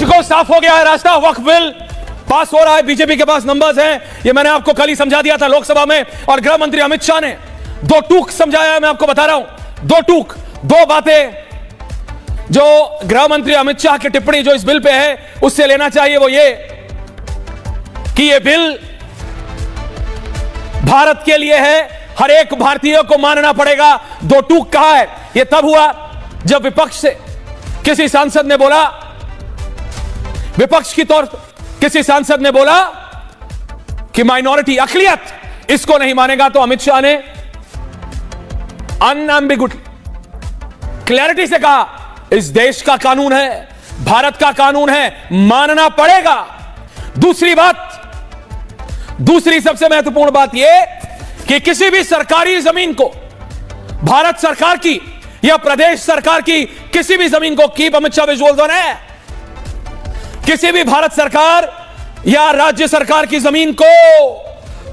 विपक्ष को साफ हो गया है रास्ता। वक्फ बिल पास हो रहा है, बीजेपी के पास नंबर्स हैं, ये मैंने आपको कल ही समझा दिया था लोकसभा में। और गृह मंत्री अमित शाह ने दो टूक समझाया है, मैं आपको बता रहा हूं। दो टूक, दो बातें जो गृह मंत्री अमित शाह की टिप्पणी जो इस बिल पे है उससे लेना चाहिए, वो ये कि ये बिल भारत के लिए है, हर एक भारतीय को मानना पड़ेगा। दो टूक कहा है, यह तब हुआ जब विपक्ष से किसी सांसद ने बोला, विपक्ष की तौर किसी सांसद ने बोला कि माइनॉरिटी, अकलियत इसको नहीं मानेगा, तो अमित शाह ने अनएम्बिगुइटली, क्लैरिटी से कहा इस देश का कानून है, भारत का कानून है, मानना पड़ेगा। दूसरी बात, दूसरी सबसे महत्वपूर्ण बात यह कि किसी भी सरकारी जमीन को, भारत सरकार की या प्रदेश सरकार की किसी भी जमीन को, keep Amit Shah visuals on है, किसी भी भारत सरकार या राज्य सरकार की जमीन को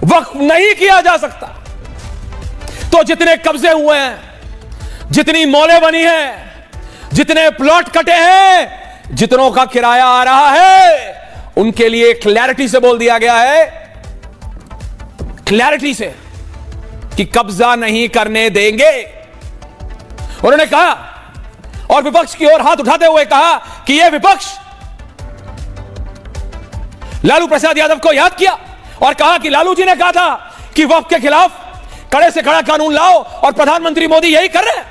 वक्फ नहीं किया जा सकता। तो जितने कब्जे हुए हैं, जितनी मौलें बनी हैं, जितने प्लॉट कटे हैं, जितनों का किराया आ रहा है, उनके लिए क्लैरिटी से बोल दिया गया है, क्लैरिटी से, कि कब्जा नहीं करने देंगे। उन्होंने कहा और विपक्ष की ओर हाथ उठाते हुए कहा कि यह विपक्ष लालू प्रसाद यादव को याद किया और कहा कि लालू जी ने कहा था कि वक्फ के खिलाफ कड़े से कड़ा कानून लाओ और प्रधानमंत्री मोदी यही कर रहे हैं।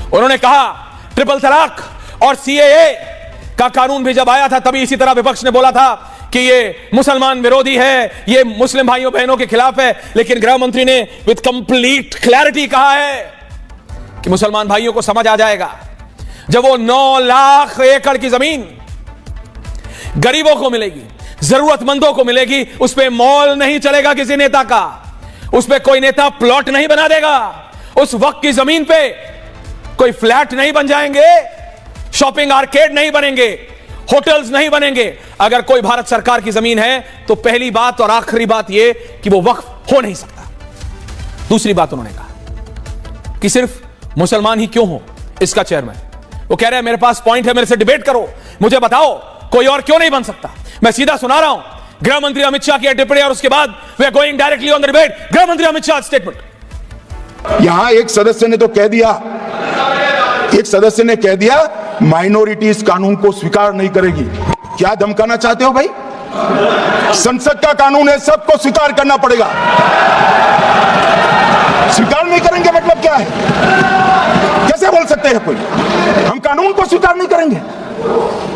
उन्होंने कहा ट्रिपल तलाक और सीएए का कानून भी जब आया था तभी इसी तरह विपक्ष ने बोला था कि ये मुसलमान विरोधी है, ये मुस्लिम भाइयों बहनों के खिलाफ है। लेकिन गृह मंत्री ने विद कंप्लीट क्लैरिटी कहा है कि मुसलमान भाइयों को समझ आ जाएगा जब वो 9 लाख एकड़ की जमीन गरीबों को मिलेगी, जरूरतमंदों को मिलेगी, उस पर मॉल नहीं चलेगा किसी नेता का, उस पर कोई नेता प्लॉट नहीं बना देगा, उस वक्त की जमीन पे कोई फ्लैट नहीं बन जाएंगे, शॉपिंग आर्केड नहीं बनेंगे, होटल्स नहीं बनेंगे। अगर कोई भारत सरकार की जमीन है तो पहली बात और आखिरी बात यह कि वो वक्फ हो नहीं सकता। दूसरी बात उन्होंने कहा कि सिर्फ मुसलमान ही क्यों हो इसका चेयरमैन, वो कह रहे हैं मेरे पास पॉइंट है, मेरे से डिबेट करो, मुझे बताओ कोई और क्यों नहीं बन सकता। मैं सीधा सुना रहा हूं गृह मंत्री अमित शाह की टिप्पणी और उसके बाद we are going directly on the debate. गृह मंत्री अमित शाह स्टेटमेंट। यहां एक सदस्य ने तो कह दिया, एक सदस्य ने कह दिया माइनॉरिटी इस कानून को स्वीकार नहीं करेगी। क्या धमकाना चाहते हो भाई? संसद का कानून है, सबको स्वीकार करना पड़ेगा। स्वीकार नहीं करेंगे मतलब क्या है? कैसे बोल सकते हैं कोई हम कानून को स्वीकार नहीं करेंगे?